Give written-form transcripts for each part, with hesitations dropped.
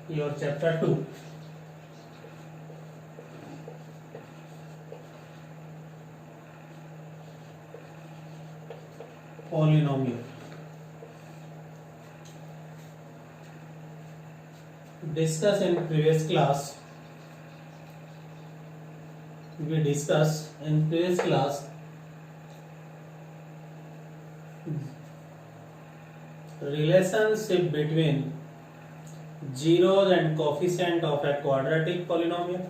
your chapter 2. Polynomial. Discuss in previous class. We discussed in previous class relationship between zeros and coefficient of a quadratic polynomial,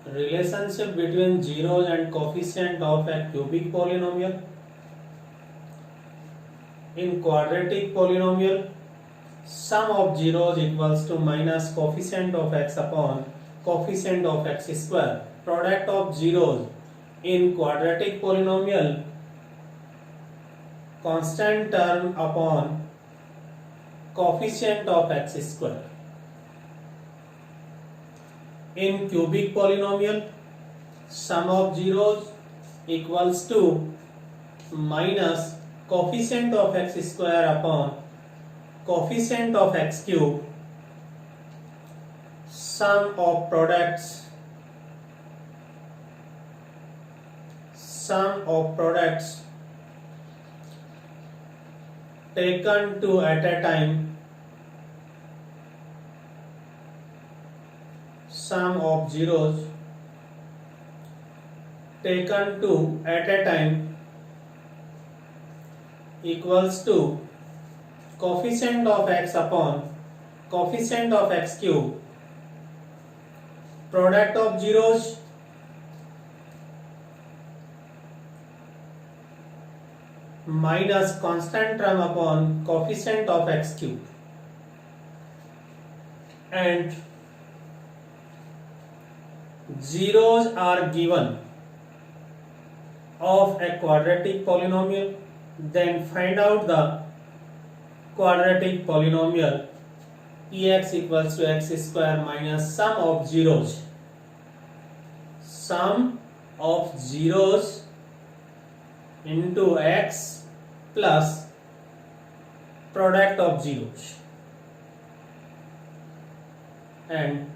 relationship between zeros and coefficient of a cubic polynomial. In quadratic polynomial, sum of zeros equals to minus coefficient of x upon coefficient of x square. Product of zeros in quadratic polynomial, constant term upon coefficient of x square. In cubic polynomial, sum of zeros equals to minus coefficient of x square upon coefficient of x cube. Sum of products taken two at a time, sum of zeros taken two at a time equals to coefficient of x upon coefficient of x cube. Product of zeros minus constant term upon coefficient of x cube. And zeros are given of a quadratic polynomial, then find out the quadratic polynomial ex equals to x square minus sum of zeros into x plus product of zeros. And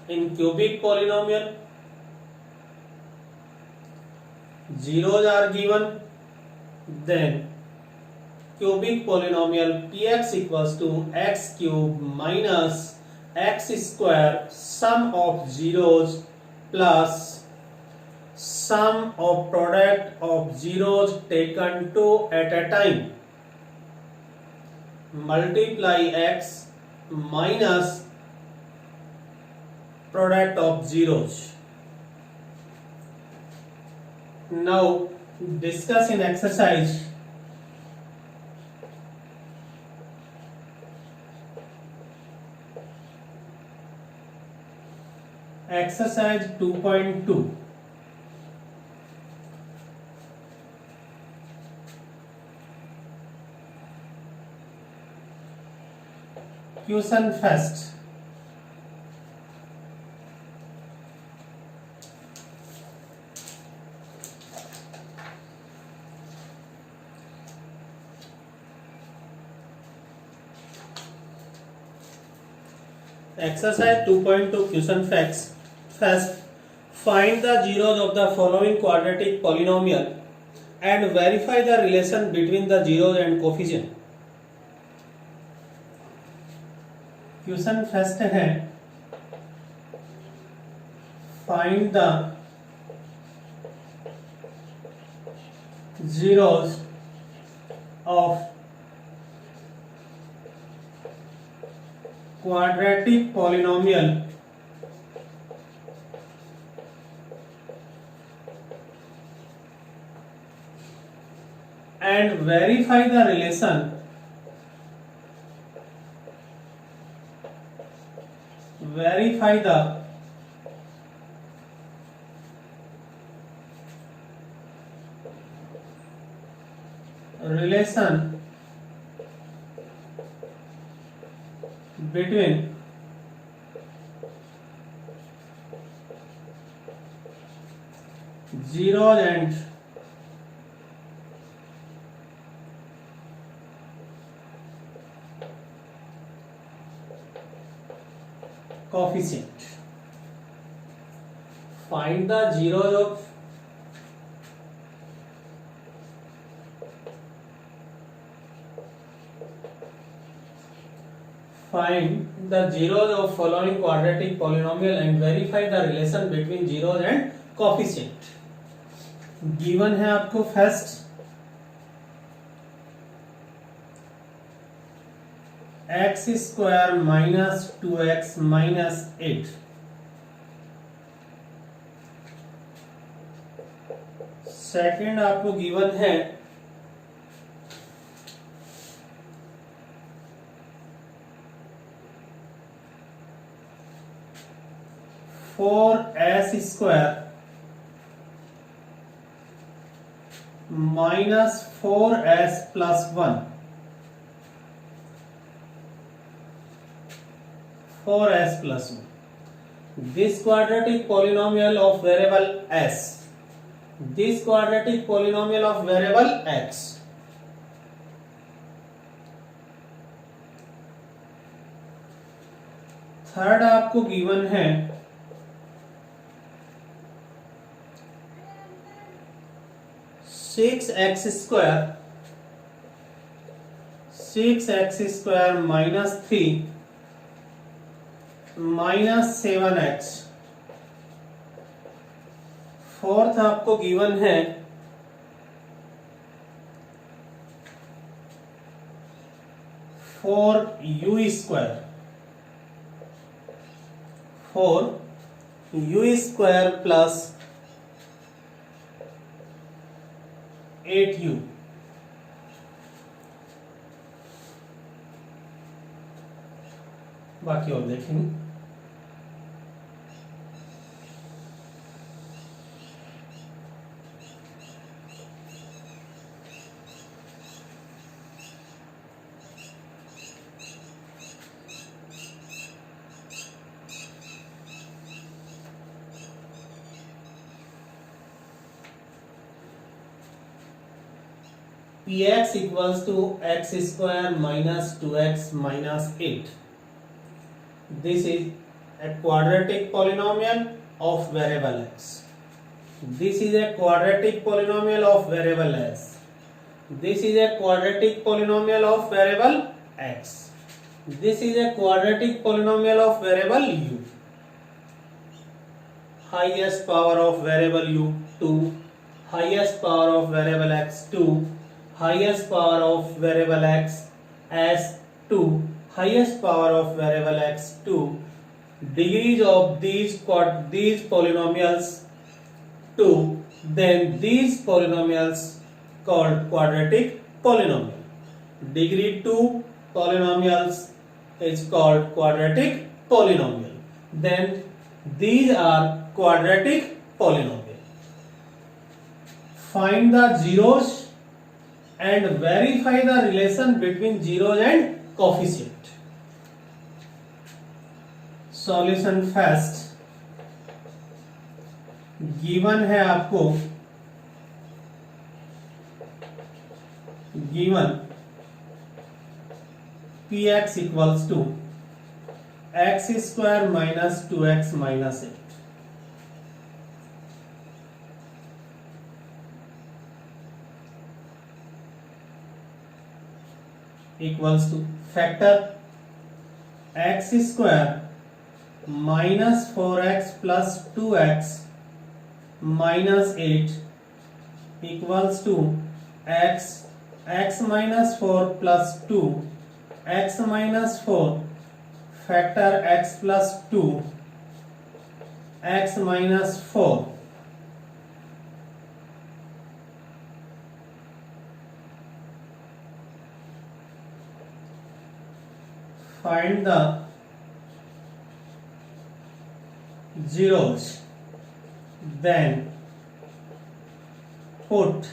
in cubic polynomial, zeros are given, then cubic polynomial px equals to x cube minus x square sum of zeros plus sum of product of zeros taken two at a time multiply x minus product of zeros. Now discuss in exercise exercise 2.2. Question first. Exercise 2.2 question facts. First, find the zeros of the following quadratic polynomial and verify the relation between the zeros and coefficient. Question first है, find the zeros of quadratic polynomial and verify the relation between zeros and coefficient. Find the zeros of following quadratic polynomial and verify the relation between zeros and coefficient. Given है आपको first x square minus 2x minus 8, second आपको given है 4s square minus 4s plus 1, 4s plus 1. This quadratic polynomial of variable s, this quadratic polynomial of variable x. Third आपको given है 6x square minus 3 minus 7x. Fourth आपको given है 4u square plus 8u. बाकी और देखेंगे. Px equals to x square minus 2x minus 8. This is a quadratic polynomial of variable x. This is a quadratic polynomial of variable s. This is a quadratic polynomial of variable x. This is a quadratic polynomial of variable u. Highest power of variable u 2, highest power of variable x 2, highest power of variable x as 2, highest power of variable x 2. Degrees of these polynomials 2, then these polynomials called quadratic polynomial. Degree 2 polynomials is called quadratic polynomial. Then these are quadratic polynomial. Find the zeros and verify the relation between zeros and coefficient. Solution first. Given है आपको given px equals to x square minus 2x minus 8. Equals to factor x square minus 4x plus 2x minus 8 equals to x minus 4 plus 2 x minus 4 factor x plus 2 x minus 4. Find the zeros, then put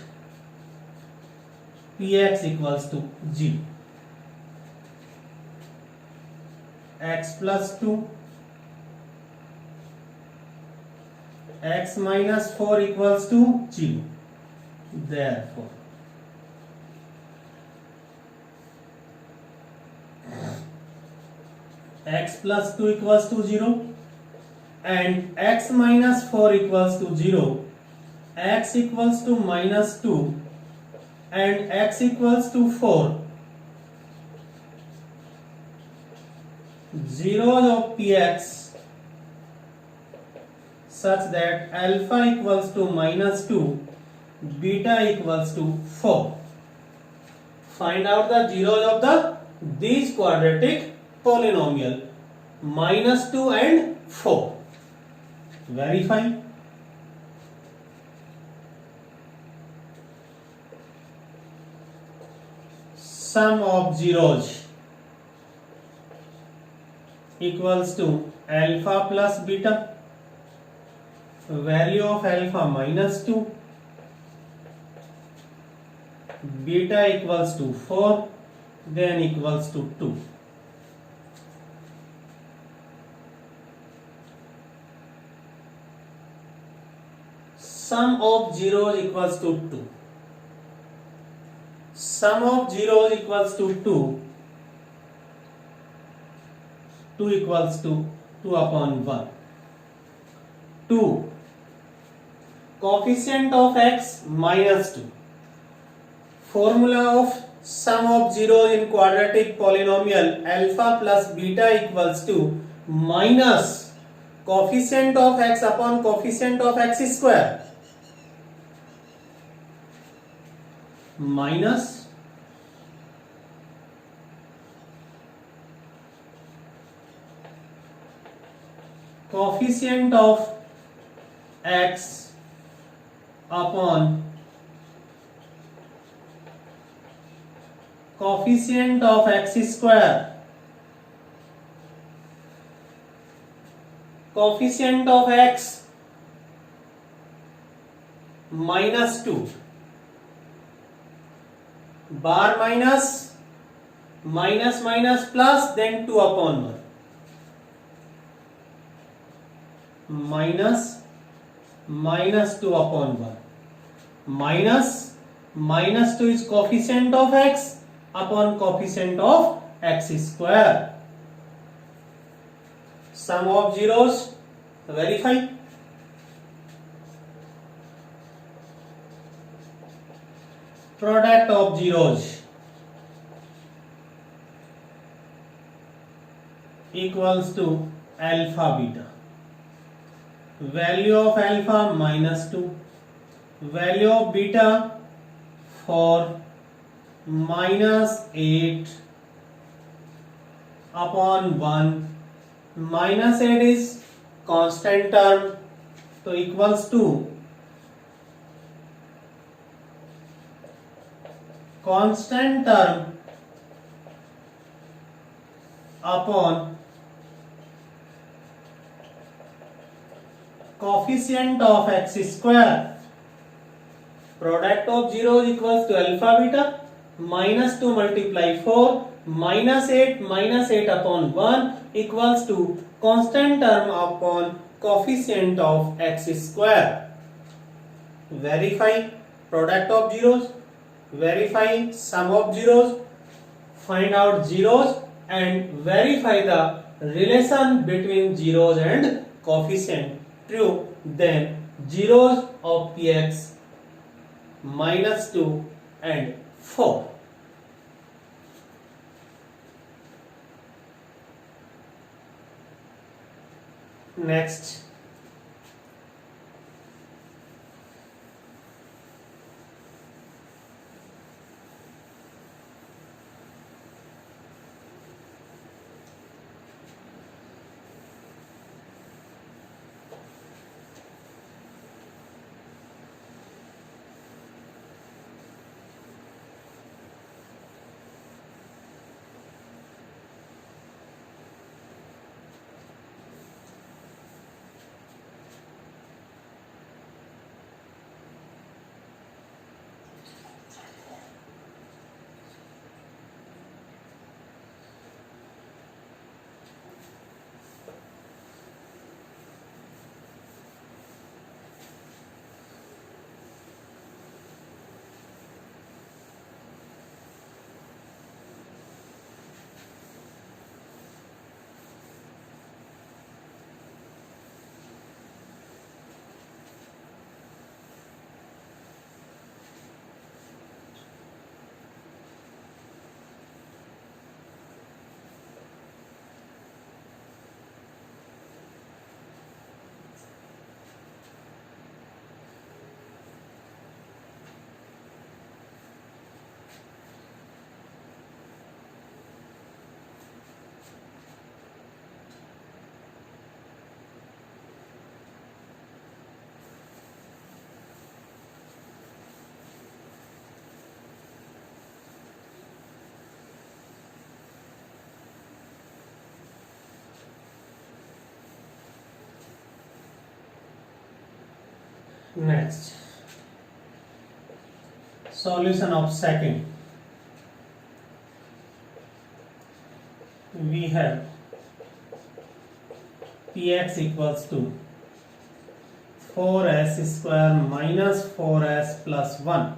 px equals to 0, x plus 2, x minus 4 equals to 0. Therefore x plus 2 equals to 0 and x minus 4 equals to 0, x equals to minus 2 and x equals to 4. Zeros of px such that alpha equals to minus 2, beta equals to 4. Find out the zeros of these quadratic polynomial minus 2 and 4. Verify. Sum of zeros equals to alpha plus beta, value of alpha minus 2, beta equals to 4, then equals to 2. Sum of zeros equals to 2. Sum of zeros equals to 2. 2 equals to 2 upon 1. 2. Coefficient of x minus 2. Formula of sum of zeros in quadratic polynomial alpha plus beta equals to minus coefficient of x upon coefficient of x square. Minus coefficient of x upon coefficient of x square. Coefficient of x minus 2. Bar minus minus plus, then 2 upon 1. Minus 2 upon 1. Minus 2 is coefficient of x upon coefficient of x square. Sum of zeros, verify. Product of zeros equals to alpha beta. Value of alpha minus 2. Value of beta 4 minus 8 upon 1. Minus 8 is constant term, so equals to constant term upon coefficient of x square. Product of zeros equals to alpha beta. Minus 2 multiply 4 minus 8 upon 1 equals to constant term upon coefficient of x square. Verify product of zeros. Verify sum of zeros. Find out zeros and verify the relation between zeros and coefficient. True, then zeros of px minus 2 and 4. Next, Next, solution of second. We have px equals to 4s square minus 4s plus 1.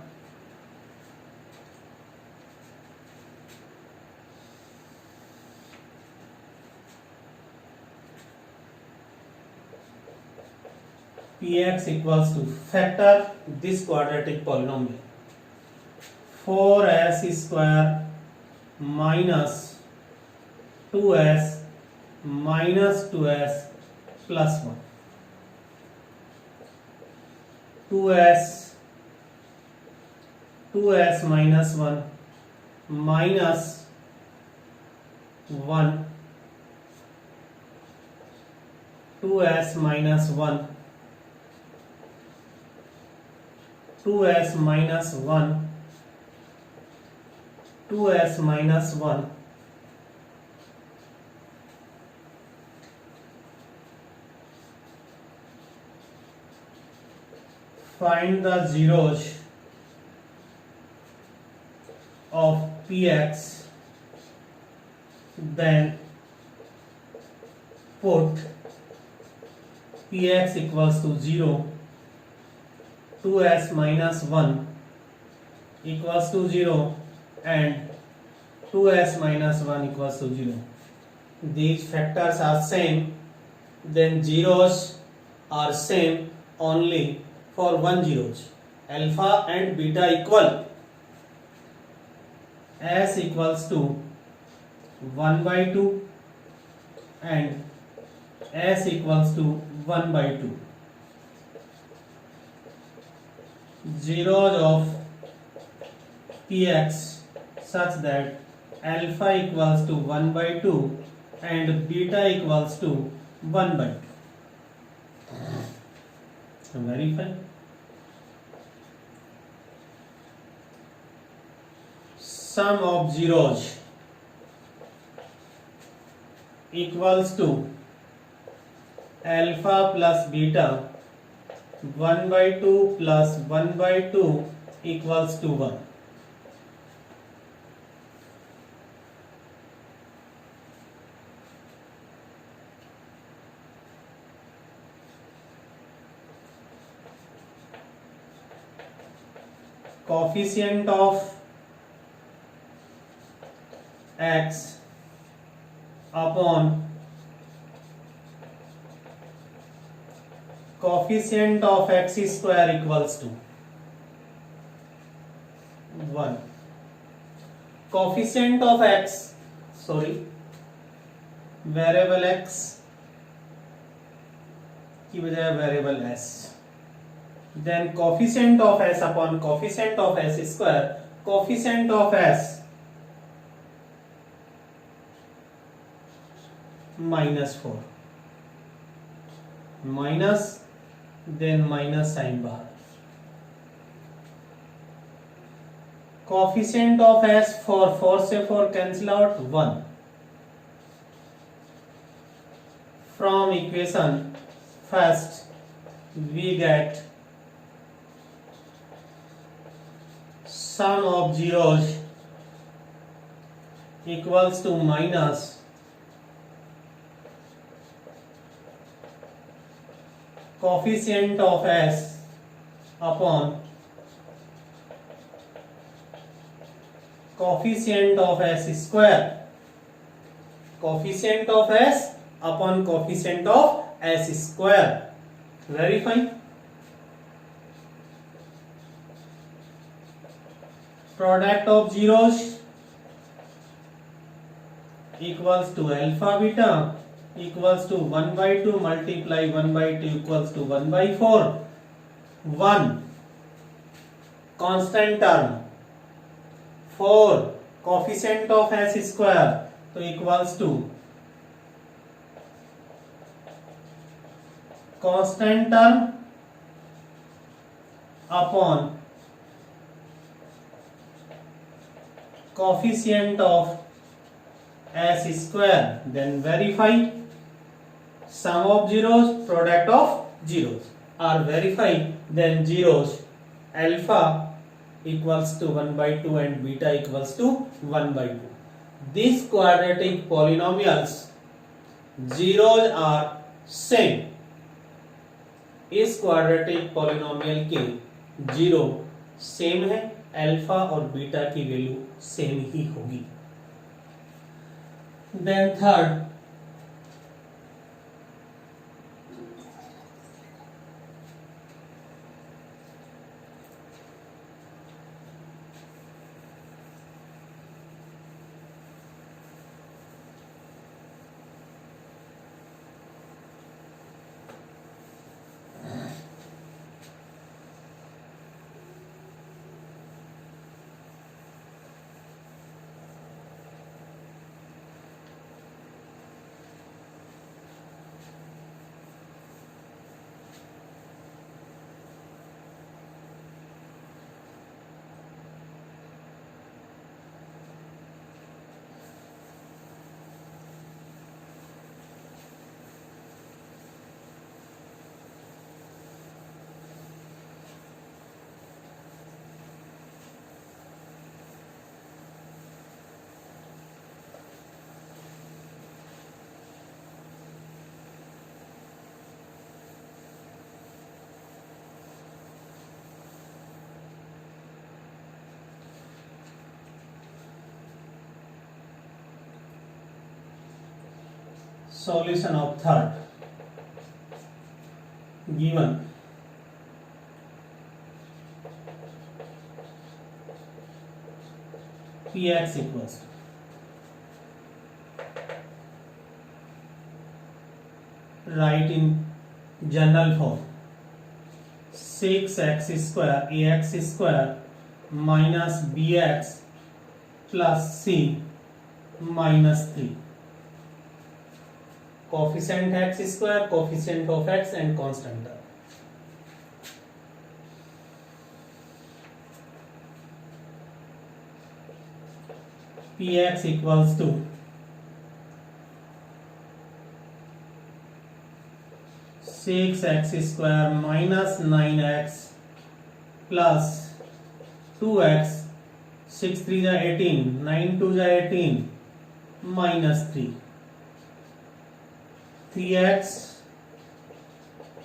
Px equals to factor this quadratic polynomial 4s square minus 2s minus 2s plus 1. 2s minus 1 minus 1, 2s minus 1, 2s minus 1, 2s minus 1, find the zeros of px, then put px equals to 0, 2s minus 1 equals to 0 and 2s minus 1 equals to 0. These factors are same, then zeros are same only for one zeros. Alpha and beta equal. S equals to 1 by 2 and S equals to 1 by 2. Zeros of px such that alpha equals to 1 by 2 and beta equals to 1 by 2. Verify. Sum of zeros equals to alpha plus beta 1 by 2 plus 1 by 2 equals to 1. Coefficient of x upon coefficient of x square equals to 1. Coefficient of x, variable x की बजाय variable s. Then coefficient of s upon coefficient of s square, coefficient of s minus 4, minus, then minus sign बाहर. Coefficient of s, 4 से 4 cancel out, 1. From equation first we get sum of zeros equals to minus coefficient of s upon coefficient of s square, coefficient of s upon coefficient of s square. Verify. Product of zeros equals to alpha beta equals to 1 by 2 multiply 1 by 2 equals to 1 by 4. 1 constant term, 4 coefficient of s square, so equals to constant term upon coefficient of s square. Then verify sum of zeros, product of zeros. are verified, then zeros alpha equals to 1 by 2 and beta equals to 1 by 2. These quadratic polynomials zeros are same. इस quadratic polynomial के zero same है, alpha और beta की value same ही होगी. Then third, solution of third given px equals write in general form 6x square ax square minus bx plus c minus 3. Coefficient x square, coefficient of x and constant term. Px equals to 6x square minus 9x plus 2x, 6 3 is 18, 9 2 is 18 minus 3. 3x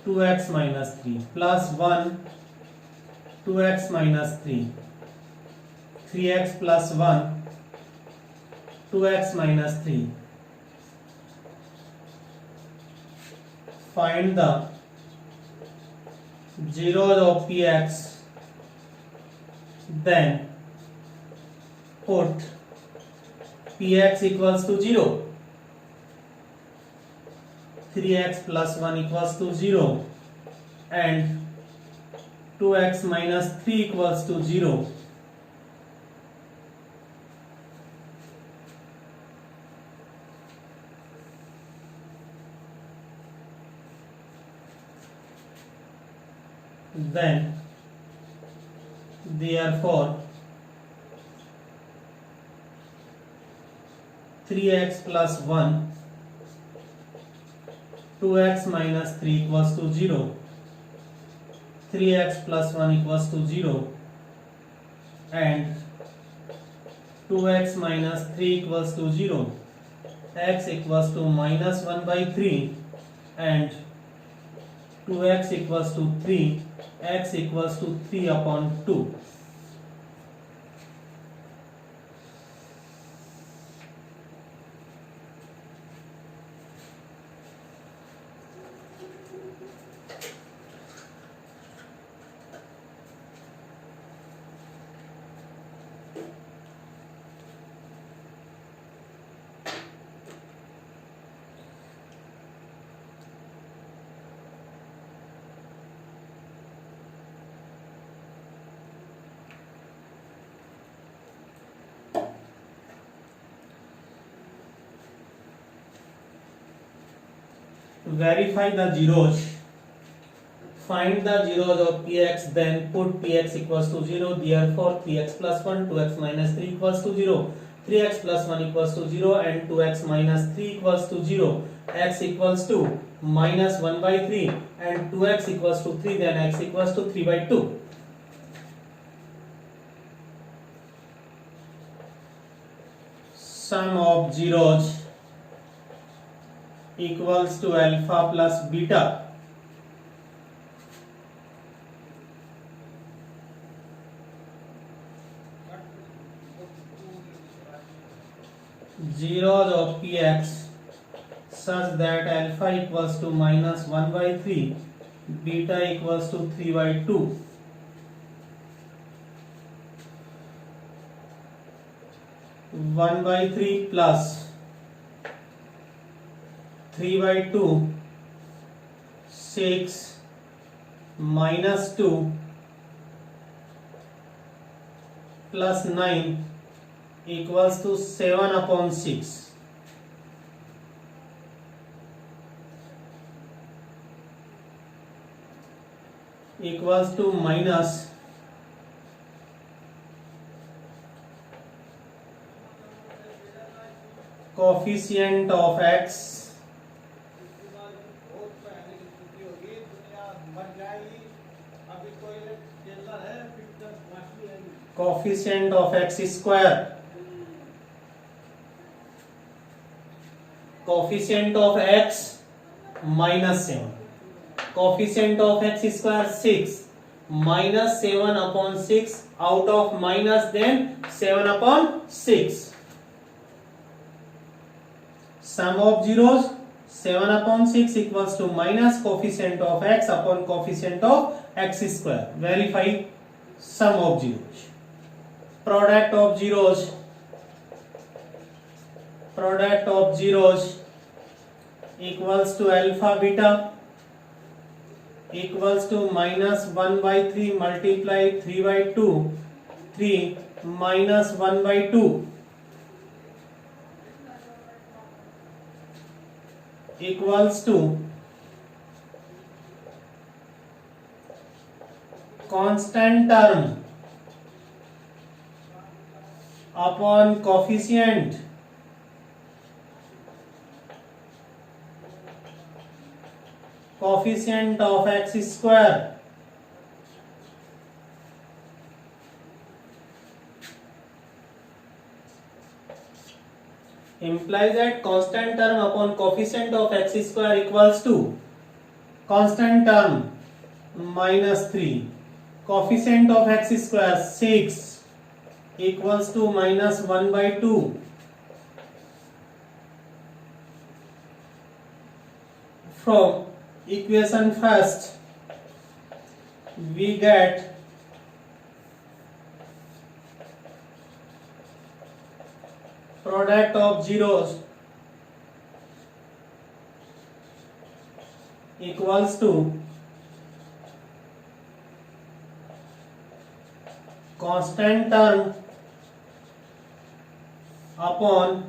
2x minus 3 plus 1 2x minus 3 3x plus 1 2x minus 3. Find the zeros of px, then put px equals to 0, 3x plus 1 equals to 0 and 2x minus 3 equals to 0. Then therefore 3x plus 1 2x minus 3 equals to 0, 3x plus 1 equals to 0 and 2x minus 3 equals to 0, x equals to minus 1 by 3 and 2x equals to 3, x equals to 3 upon 2. Verify the zeros. Find the zeros of px, then put px equals to 0. Therefore 3x plus 1, 2x minus 3 equals to 0, 3x plus 1 equals to 0 and 2x minus 3 equals to 0. X equals to minus 1 by 3 and 2x equals to 3, then x equals to 3 by 2. Sum of zeros equals to alpha plus beta. Zeros of px such that alpha equals to minus 1 by 3, beta equals to 3 by 2. One by 3 plus 3 by 2, 6 minus 2 plus 9 equals to 7 upon 6. Equals to minus coefficient of x coefficient of x square, coefficient of x minus 7, coefficient of x square 6, minus 7 upon 6, out of minus then 7 upon 6. Sum of zeros 7 upon 6 equals to minus coefficient of x upon coefficient of x square. Verify sum of zeros. Product of zeros equals to alpha beta equals to minus 1 by 3 multiply 3 by 2, 3 minus 1 by 2 equals to constant term upon coefficient of x square implies that constant term upon coefficient of x square equals to constant term minus 3, coefficient of x square 6 equals to minus 1 by 2. From equation first we get product of zeros equals to constant term upon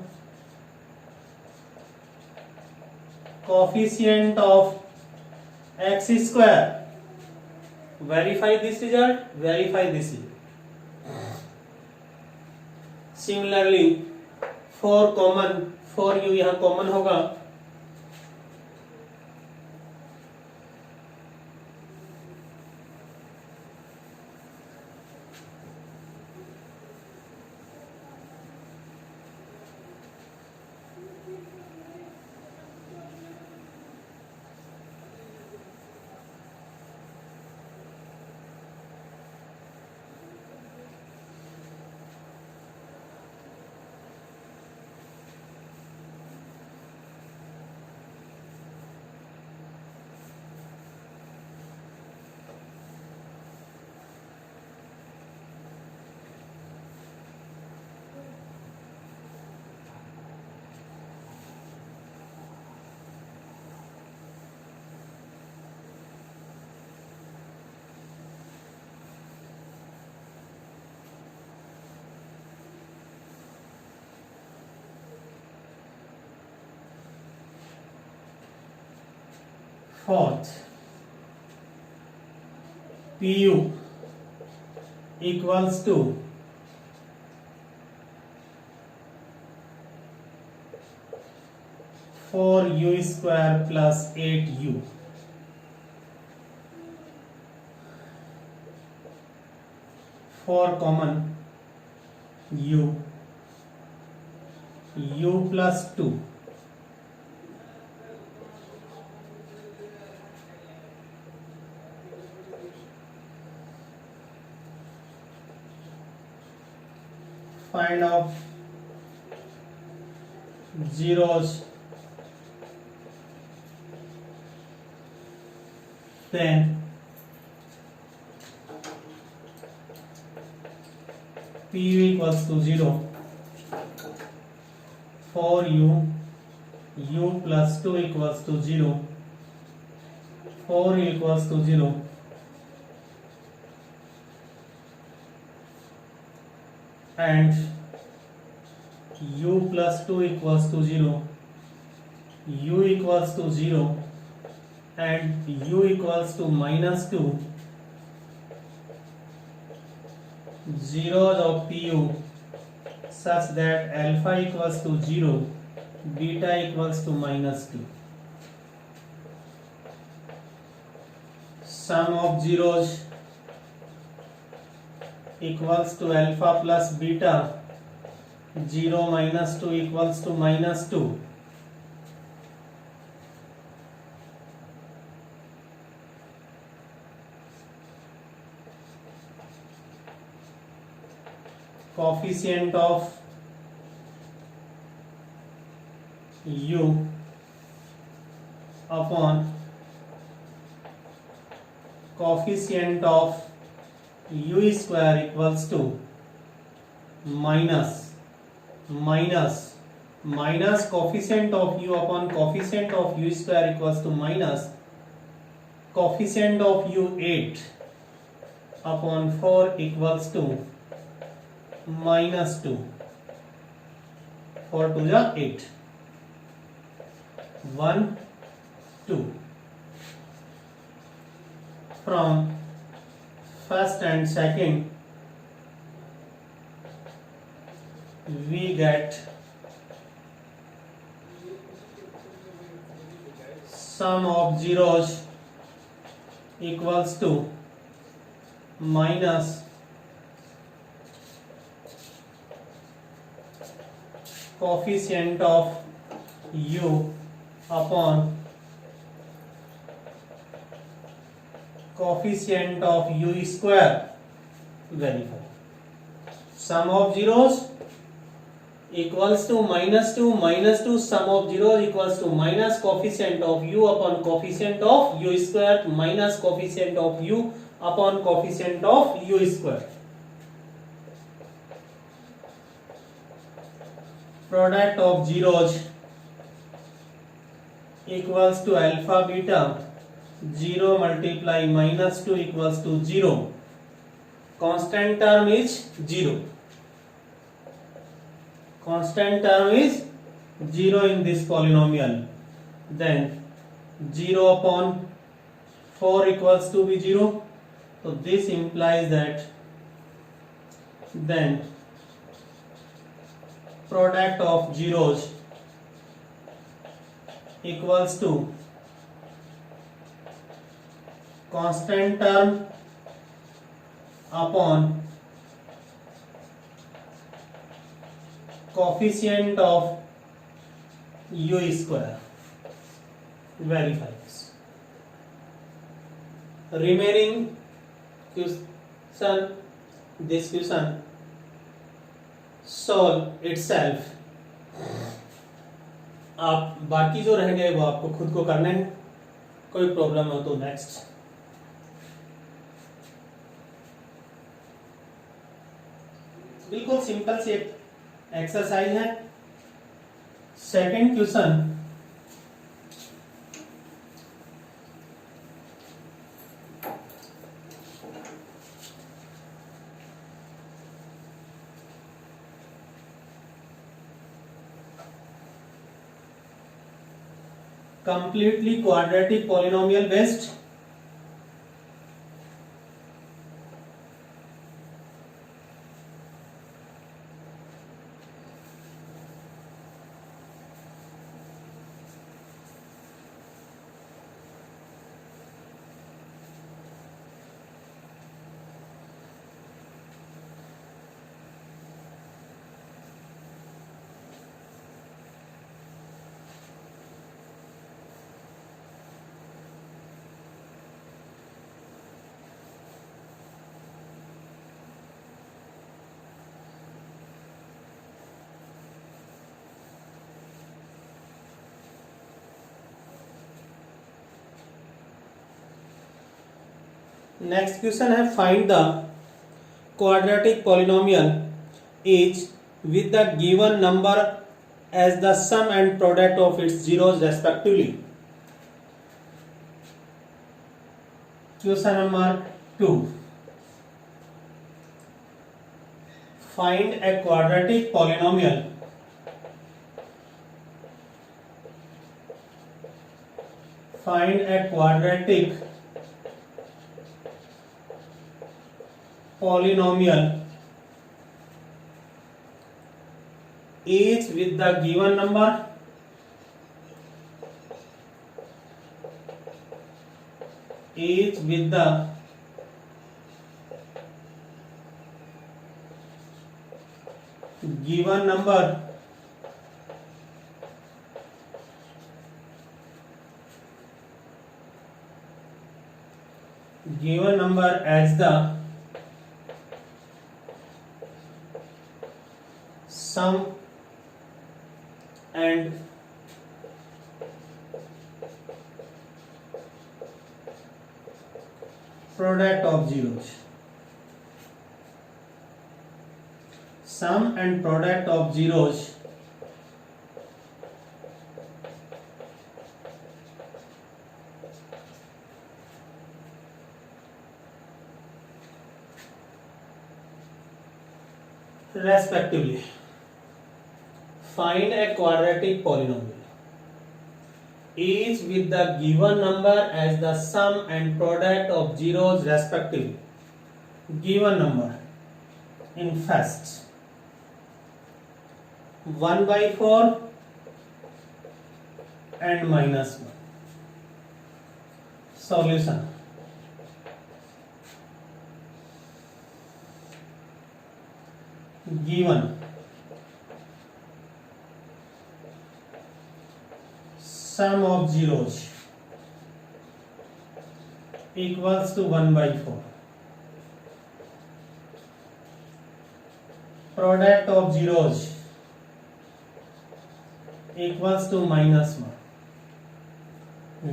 coefficient of x square. Verify this result, verify this result. Similarly 4 common 4u यहाँ common होगा, fourth pu equals to 4u square plus 8u. For common u plus 2. Find out zeros, then pu equals to 0 for u plus 2 equals to 0, 4 equals to 0, and u plus 2 equals to 0, u equals to 0, and u equals to minus 2. Zeros of pu such that alpha equals to 0, beta equals to minus 2. Sum of zeros equals to alpha plus beta, 0 minus 2 equals to minus 2. Coefficient of u upon coefficient of u square equals to minus coefficient of u upon coefficient of u square equals to minus coefficient of u 8 upon 4 equals to minus 2. 4 to the 8. 1 2. From first and second we get sum of zeros equals to minus coefficient of u upon coefficient of u square. Verify. Sum of zeros equals to minus 2, sum of zeros equals to minus coefficient of u upon coefficient of u square minus coefficient of u upon coefficient of u square. Product of zeros equals to alpha beta, 0 multiply minus 2 equals to 0. Constant term is 0. Constant term is 0 in this polynomial. Then 0 upon 4 equals to be 0. So this implies that then product of zeros equals to constant term upon coefficient of u square. Verify this. Remaining question, this question solve itself. आप बाकी जो रह गए वो आपको खुद को करने हैं. कोई प्रॉब्लम हो तो नेक्स्ट. बिल्कुल सिंपल सी एक्सरसाइज है. Second question, completely quadratic polynomial based. Next question है find the quadratic polynomial is with the given number as the sum and product of its zeros respectively. Question number 2. Find a quadratic polynomial each with the given number given number as the sum and product of zeros. Sum and product of zeros respectively. Find a quadratic polynomial each with the given number as the sum and product of zeros respectively. Given number in first 1/4 and -1. Solution. Given sum of zeros equals to 1/4. Product of zeros equals to -1.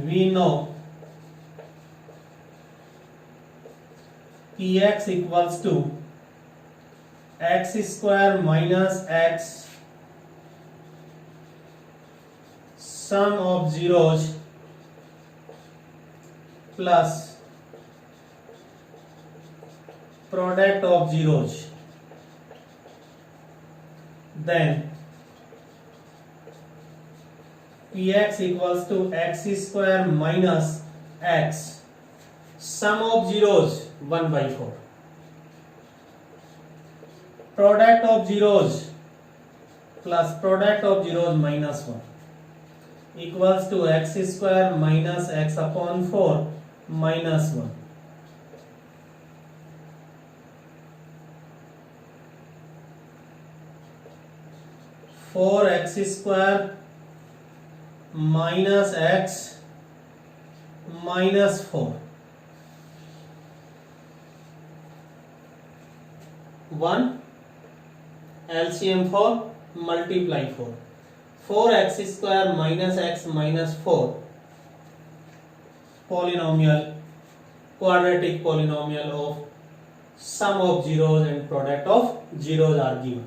We know Px equals to x square minus x sum of zeros plus product of zeros. Then Px equals to x square minus x sum of zeros 1/4. Product of zeros plus product of zeros minus 1 equals to x square minus x upon 4 minus 1. Four x square minus x minus 4. 1 LCM 4 multiply 4. 4x square minus x minus 4 polynomial, quadratic polynomial of sum of zeros and product of zeros are given.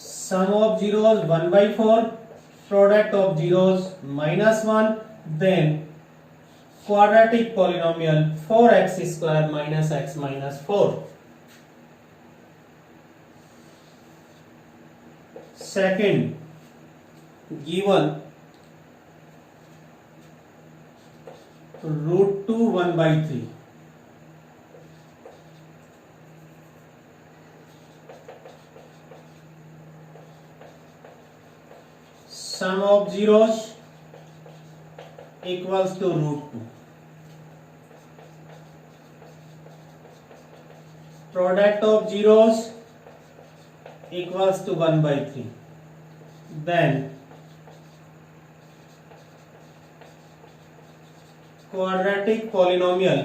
Sum of zeros 1/4, product of zeros minus 1, then quadratic polynomial 4x square minus x minus 4. Second, given √2 1/3. Sum of zeros equals to √2. Product of zeros equals to 1/3. Then quadratic polynomial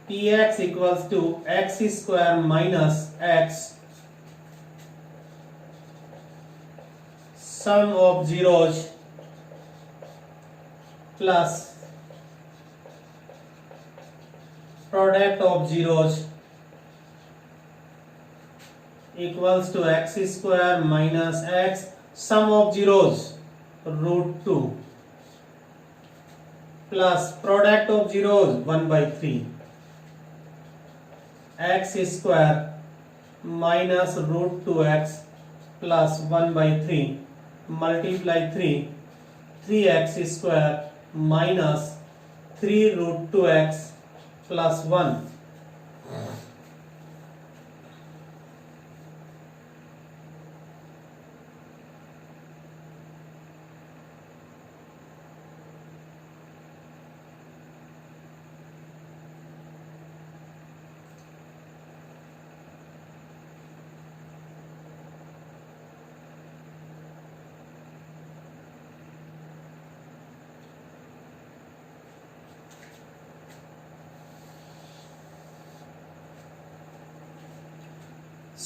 Px equals to x square minus x sum of zeros plus product of zeros equals to x square minus x sum of zeros root 2 plus product of zeros 1 by 3 x square minus root 2x plus 1 by 3 multiply 3x square minus 3 root 2x plus 1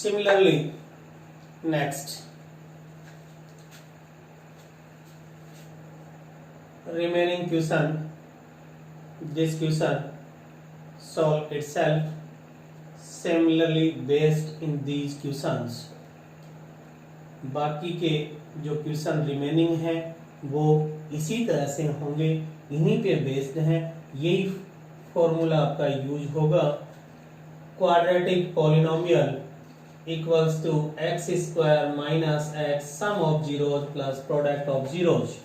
Similarly, next remaining question, this question solve itself similarly based in these questions. बाकी के जो question remaining हैं वो इसी तरह से होंगे, इन्हीं पे बेस्ड हैं, यही फॉर्मूला आपका यूज होगा. Quadratic polynomial equals to x square minus x sum of zeros plus product of zeros.